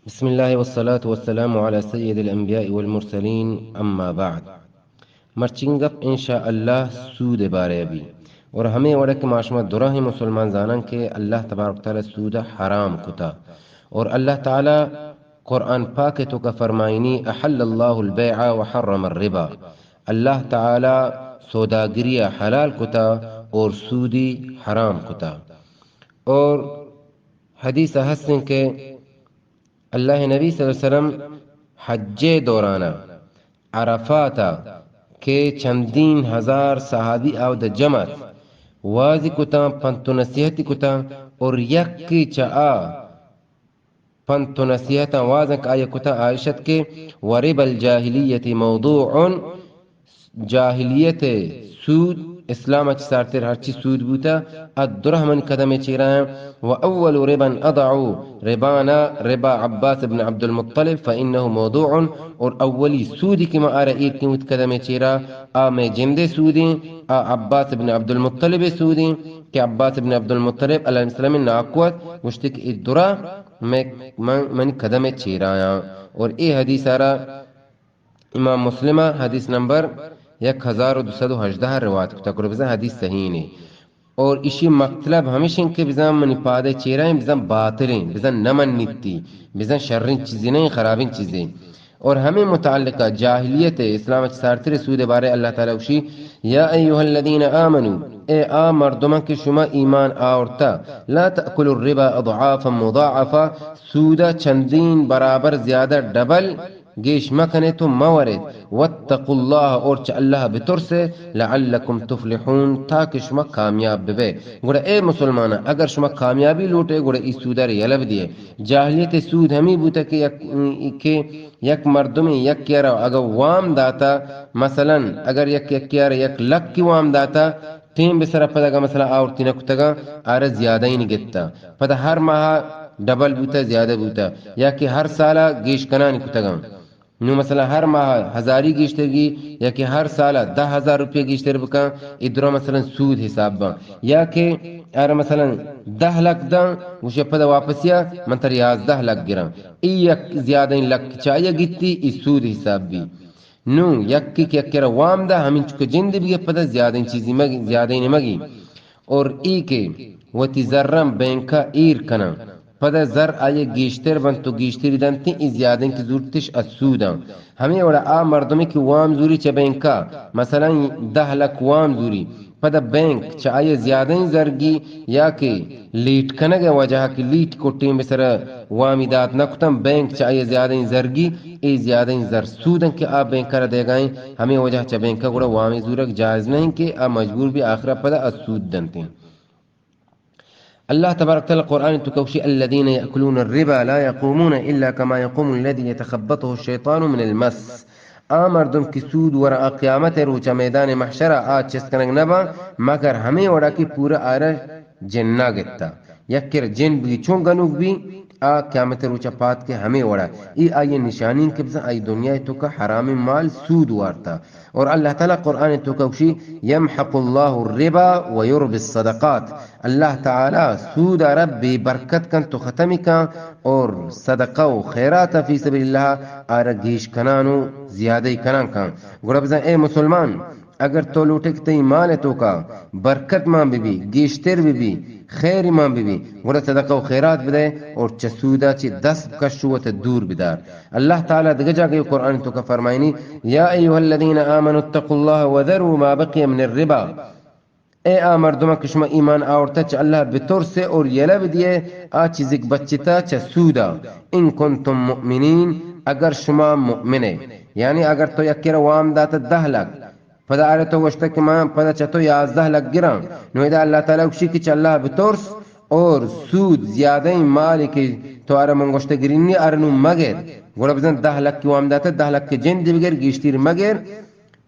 بسم الله والصلاة والسلام على سيد الأنبياء والمرسلين أما بعد مرچنگ اپ انشاءاللہ سود بارے بھی اور ہمیں وڑک معاشمہ درہ مسلمان زانن کے اللہ تبارک تعالی سود حرام کتا اور اللہ تعالی قرآن پاک تو کا فرمائنی احل اللہ البیع وحرم الربا، اللہ تعالی سوداگری حلال کتا اور سودی حرام کتا۔ اور حدیث حسن کے اللہ نبی صلی اللہ علیہ وسلم حج دورانا عرفاتا کے چندین ہزار صحابی آو دا جمعت واضح کتا پنتو نصیحتی کتا اور یکی چاآ پنتو نصیحتا واضح آیا کتا عائشت کے ورب الجاہلیت موضوع جاہلیت سود اسلام اچ سارتر ہرچی سود بوتا الدرہ من قدم چیران و اول ربا اضعو ربانا ربا عباس بن عبد المطلب فإنه موضوع، اور اولی سودی کی ما آرہ ایک نیوت قدم چیرا میں جندے سودی عباس بن عبد المطلب سودی کہ عباس بن عبد المطلب علیہ السلام ناقوت مشتق الدرہ من قدم چیرایا۔ اور اے حدیث آرہ امام مسلمہ حدیث نمبر 1218 روایت کو تقریبا بزن حدیث صحیح نہیں، اور اسی مطلب ہمیشہ کہ بزن منی پادے چیرائیں بزن باطلیں بزن نمن نیتی بزن شرین چیزیں نہیں خرابین چیزیں۔ اور ہمیں متعلقہ جاہلیت اسلام اچھ سارتر سود بارے اللہ تعالیٰ وشی یا ایوہ الذین آمنوا اے مردمان کے شما ایمان آورتا لا تأکلوا الربا اضعافا مضاعفا، سودا چندین برابر زیادہ ڈبل گیش مکنے تو مورد واتقوا اللہ اور چا اللہ بطر سے لعلکم تفلحون تاکہ شما کامیاب بے گوڑا اے مسلمانہ اگر شما کامیابی لوٹے گوڑا اس سودہ ری یلب دیئے۔ جاہلیت سود ہمیں بوتا کہ یک مردمی یک کیارا اگر وام داتا مثلا اگر یک کیارا یک لک کی وام داتا تیم بسر پدا گا مثلا آورتی نکتا آرہ زیادہ ہی نگتا پدا ہر ماہ ڈبل بوتا زیادہ بوتا یا کہ ہر سالہ گیش کنانی کتا گا نو مثلا ہر ماہ ہزاری گیشتر گی یا کہ ہر سالہ 10,000 روپیہ گیشتر بکا ادھروں مثلا سود حساب با یا کہ ار مثلا 10 لاکھ دا وشے پدا واپسیا منتر 11 لاکھ گرام ای یک زیادہ لک چاہیے گیتی ای سود حساب بھی نو یکی کہ یک وام دا ہمیں چکے جند بھی پدا زیادہ چیزی مگی زیادہ مگی اور ای کے وتی ذرم بینکا ایر کنا پدا زر آئے گیشتر بن تو گیشتری دنتی ای زیادہ کی زورتش السودا ہمیں وڑا مردمی کی وام زوری چا بینکا مثلا 10 لاکھ وام زوری پدا بینک چاہیے زیادہ زرگی یا کہ لیٹ کنگا وجہ کی لیٹ کو ٹیم بسر وامی دات نکتم بینک چاہیے زیادہ زرگی ای زیادہ زر سودن کہ آپ بینک کر دے گائیں ہمیں وجہ چا بینکا گوڑا وامی زورک جائز نہیں کہ آپ مجبور بھی آخرہ پدا السود دنتے ہیں۔ اللہ تبارک تعالی قرآن تکوشی الذين يأكلون الربا لا يقومون إلا كما يقوم الذي يتخبطه الشيطان من المس، مردم کی سود ورا قیامت روچا میدان محشرہ آج چسکنگ نبا مگر ہمیں وڑا کی پورا آرہ جنہ گتا یکر جن بھی چون گنوگ بھی قیامت روچا پات کے ہمیں وڑا ای آئی نشانی کے بزن آئی دنیا تو کا حرام مال سود وارتا۔ اور اللہ تعالی قرآن تو کوشی یمحق اللہ الربا ویرب الصدقات، اللہ تعالی سود رب بے برکت کن تو ختمی کن اور صدقہ و خیرات فی سبیل اللہ آرگیش کنانو زیادہ کنان کن۔ گوڑا بزن اے مسلمان اگر تو لوٹک تی مال تو کا برکت ماں بھی گیشتر بھی خیر ماں بھی گوڑا صدقہ و خیرات بدے اور چسودہ چی 10 کشوت دور بدار۔ اللہ تعالی دگا جا گئی قرآن تو کا فرمائنی یا ایوہ الذین آمنوا اتقوا اللہ وذروا ما بقی من الربا، اے مردمہ کشما ایمان آورتا چا اللہ بطور سے اور یلب دیے چیزک بچتا چا سودا ان کنتم مؤمنین اگر شما مؤمنے، یعنی اگر تو یکر وام داتا 10 لاکھ پدا آرے تو گوشتا کہ ماں پدا چتو 11 لاکھ گرام نو ایدہ اللہ تعالیٰ اکشی کی چا اللہ بطورس اور سود زیادہ مالی کی تو آرے من گوشتا گرینی آرنو مگر گوڑا بزن 10 لاکھ کی وام داتا 10 لاکھ کی جن بگر گیشتیر مگر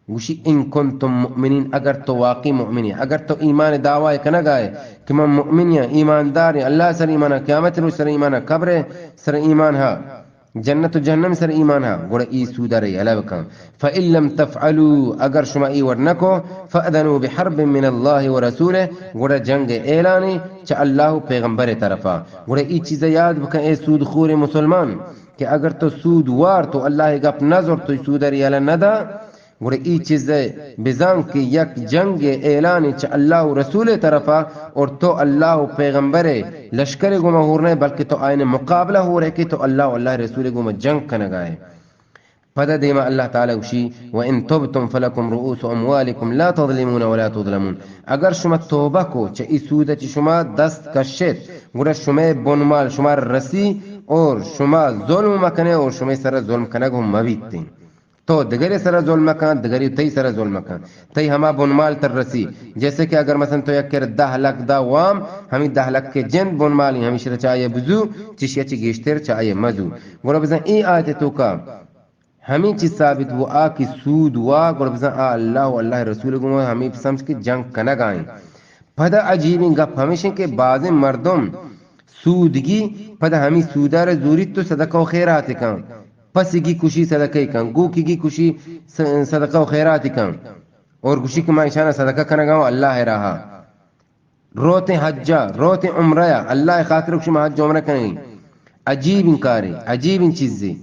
وشی ان کنتم مؤمنین اگر تو واقعی مؤمنی اگر تو ایمان دعوی کنا گائے کہ من مؤمنی ایماندار اللہ سر ایمانا قیامت رو سر ایمانا قبر سر ایمان ہا جنت و جہنم سر ایمان ہا گوڑا ای سودا رہی علاوہ کن فَإِن لَمْ تَفْعَلُوا اگر شما ای ورنکو فَأَذَنُوا بِحَرْبٍ مِّنَ اللَّهِ وَرَسُولِهِ گوڑا جنگ اعلانی چا اللہ پیغمبر طرفا۔ گوڑا ای چیز یاد بکن اے سود خور مسلمان کہ اگر تو سود وار تو اللہ گپ نظر تو سود ریالا ندا گوڑے ای چیز بزان کی یک جنگ اعلانی چا اللہ و رسول طرفا اور تو اللہ و پیغمبر لشکر گما ہورنے بلکہ تو آئین مقابلہ ہو رہے کہ تو اللہ و اللہ رسول گما جنگ کنگائے پدا دیما اللہ تعالی وشی وَإِن تُبْتُمْ فَلَكُمْ رُؤُوسُ أَمْوَالِكُمْ لَا تَظْلِمُونَ وَلَا تُظْلَمُونَ اگر شما توبہ کو چا ای سودہ چی شما دست کشت گوڑا شما بنمال شما رسی اور شما ظلم مکنے اور شما سر ظلم کنگ ہم مبیتیں تو دگری سر ظلم کن دگری تی سر ظلم کن تی ہما بنمال تر رسی جیسے کہ اگر مثلا تو یک کر 10 لک دا وام ہمیں 10 لک کے جن بنمالی ہمیشہ چاہیے بزو چشیا چی گیشتر چاہیے مزو گوڑا بزن ای آیت تو کا ہمیں چیز ثابت وہ آ کی سود وا گوڑا بزن آ اللہ و اللہ رسول گو ہمیں سمجھ کے جنگ کنگ آئیں پدا عجیب گپ ہمیشہ کے بعض مردم سودگی پدا ہمیں سودار زوری تو صدقہ و خیرات کن پس کی کشی صدقہ کن گو کی کشی صدقہ و خیرات کن اور کشی کی معاشانہ صدقہ کنگاؤں اللہ رہا روتے حجہ روتے عمرہ اللہ خاطر کشی میں حج عمرہ کنگی عجیب انکاری عجیب ان چیزیں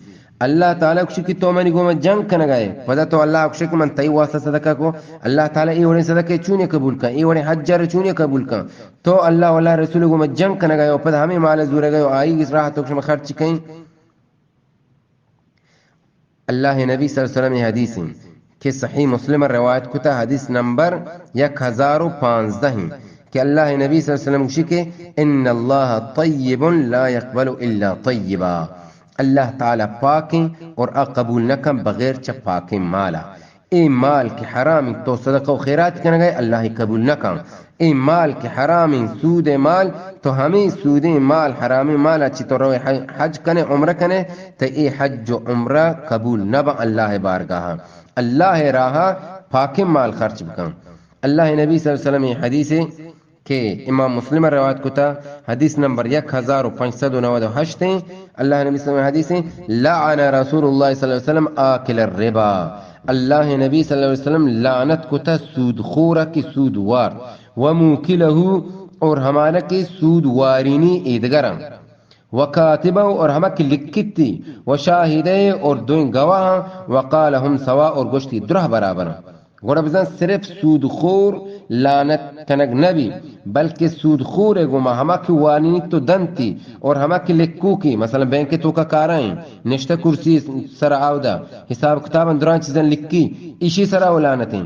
اللہ تعالیٰ کشی کی تو منی گو میں جنگ کنگائے پدا تو اللہ کشی کی من تی واسطہ صدقہ کو اللہ تعالیٰ ای وڑے صدقہ چونے قبول کن ای وڑے حجہ چونے قبول کن تو اللہ واللہ رسول گو میں جنگ کنگائے اور پدا ہمیں مال زورے گئے آئی اس راہ تو کشی میں خرچ کہیں اللہ نبی صلی اللہ علیہ وسلم حدیث کہ صحیح مسلم روایت کتا حدیث نمبر 1015 کہ اللہ نبی صلی اللہ علیہ وسلم کہ ان اللہ طیب لا يقبل الا طیبا اللہ تعالی پاکیں اور قبول نکم بغیر چا پاکیں مالا اے مال کی حرام تو صدقہ و خیرات کرنے گئے اللہ قبول نکم اے مال کی حرام سود مال تو ہمیں سود مال حرام مال اچھی تو روح حج کنے عمرہ کنے تو اے حج و عمرہ قبول نبا اللہ بارگاہ اللہ راہا پاک مال خرچ بکن اللہ نبی صلی اللہ علیہ وسلم حدیث کہ امام مسلم روایت کتا حدیث نمبر 1598 اللہ نبی صلی اللہ علیہ وسلم لعن رسول اللہ صلی اللہ علیہ وسلم آکل الربا اللہ نبی صلی اللہ علیہ وسلم لعنت کتا سود خورہ کی سود وار وموکلہ اور ہمارا کی سود وارینی ایدگرم وکاتبہ اور ہمہ کی لکھتی وشاہدے اور دوئیں گواہ وقالہم سوا اور گوشتی درہ برابر گوڑا بزن صرف سود خور لعنت کنگ نبی بلکہ سود خور گما ہما کی وانینی تو دنتی اور ہما کی لکھو کی مثلا بینک تو کا کارائیں نشتہ کرسی سر آودہ حساب کتاب اندران چیزیں لکھی اسی سر لعنتیں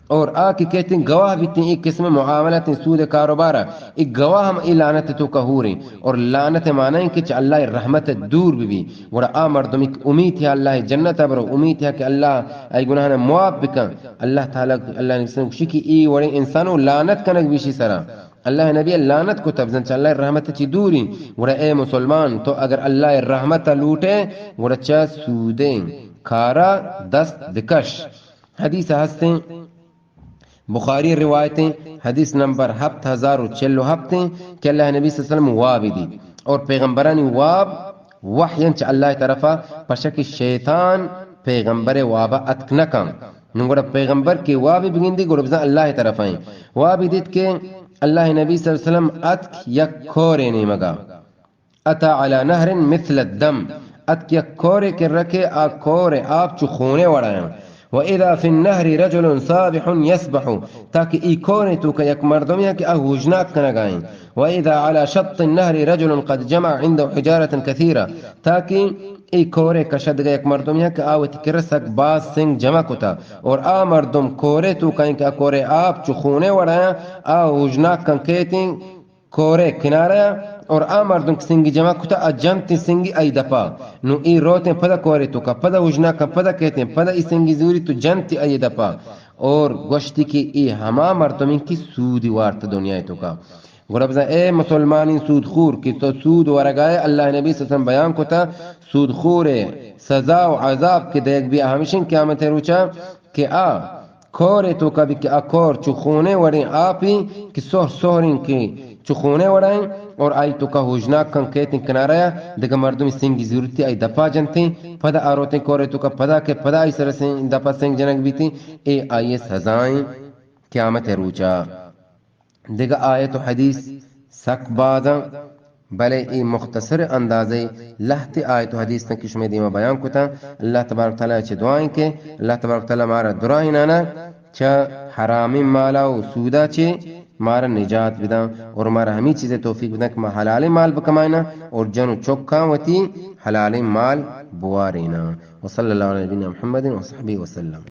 اور آکی کہتے ہیں گواہ بھی تین ایک قسم معاملات سود کاروبارہ ایک گواہ ہم ای لعنت تو کہوریں اور لعنت معنی کہ اللہ رحمت دور بھی اور آ مردم ایک امید ہے اللہ جنت برو امید ہے کہ اللہ ای گناہنا معاف بکن اللہ تعالیٰ اللہ نے خوشی کی ای وڑے انسانوں لعنت کنک بیشی سرا اللہ نبی لعنت کو تبزن چا اللہ رحمت چی دوری گوڑا اے مسلمان تو اگر اللہ رحمت لوٹے گوڑا چا سودیں کھارا دست دکش حدیث ہستیں بخاری روایتیں حدیث نمبر 7046 کہ اللہ نبی صلی اللہ علیہ وسلم واب دی اور پیغمبرانی واب وحین چا اللہ طرفا پشک شیطان پیغمبر وابا اتکنکم نگوڑا پیغمبر کی وابی بگندی گوڑا بزن اللہ طرفائیں وابی دیت کہ اللہ نبی صلی اللہ علیہ وسلم اتک یک کھورے نہیں مگا اتا علی نہر مثل الدم اتک یک کھورے کے رکھے آگ کھورے آپ چو خونے وڑائیں وَإِذَا فِي النَّهْرِ رَجُلٌ صَابِحٌ يَسْبَحُ تاکہ ای کونے تو کہ یک مردم یا کہ اہوجناک کنگائیں وَإِذَا عَلَى شَطِّ النَّهْرِ رَجُلٌ قَدْ جَمَعَ عِنْدَهُ حِجَارَةً كَثِيرًا تاکہ ای کورے کشد گئے یک مردم یا کہ آوتی کرسک باز سنگ جمع کتا اور آ مردم کورے تو کہیں کہ کورے آپ چو خونے وڑایا اہوجناک کن کہتیں کورے کنارا اور آ مردم سنگی جمع کتا اجنتی سنگی ای دپا نو ای روتے پدا کورے تو کا پدا وجنا کا پدا کہتے ہیں پدا ای سنگی زوری تو جنتی ای دپا اور گوشتی کی ای ہما مردمین کی سودی وارت دنیا تو کا گربزا اے مسلمانی سود خور کی تو سود ورگائے اللہ نبی صلی اللہ علیہ وسلم بیان کتا سود خور سزا و عذاب کے دیکھ بھی ہمیشن قیامت روچا کہ آ کھورے تو کبھی کہ اکور چخونے وڑیں آپی کہ سہرین کی چخونے وڑائیں اور آئی تو کا ہوجناک کن کہتے ہیں کنارایا دگا مردمی سنگی ضرورتی آئی دپا جنتے پدا آروتیں کورے تو کا پدا کے پدا آئی سر دپا سنگ جنگ بھی تھی اے آئیے سزائیں قیامت روچا دگا آیت و حدیث سک بازاں بلے ای مختصر اندازے لہت آیت و حدیث تن کشمے دیما بیان کتا اللہ تبارک تعالی چھ دعائیں کے اللہ تبارک تعالی مارا دعائیں نانا چھ حرام مالا و سودا چھ مارا نجات بدا اور مارا ہمی چیزیں توفیق بدا کہ ما حلال مال بکمائنا اور جنو چکا وتی حلال مال بوارینا وصلی اللہ علیہ نبینا محمد و صحبہ وسلم.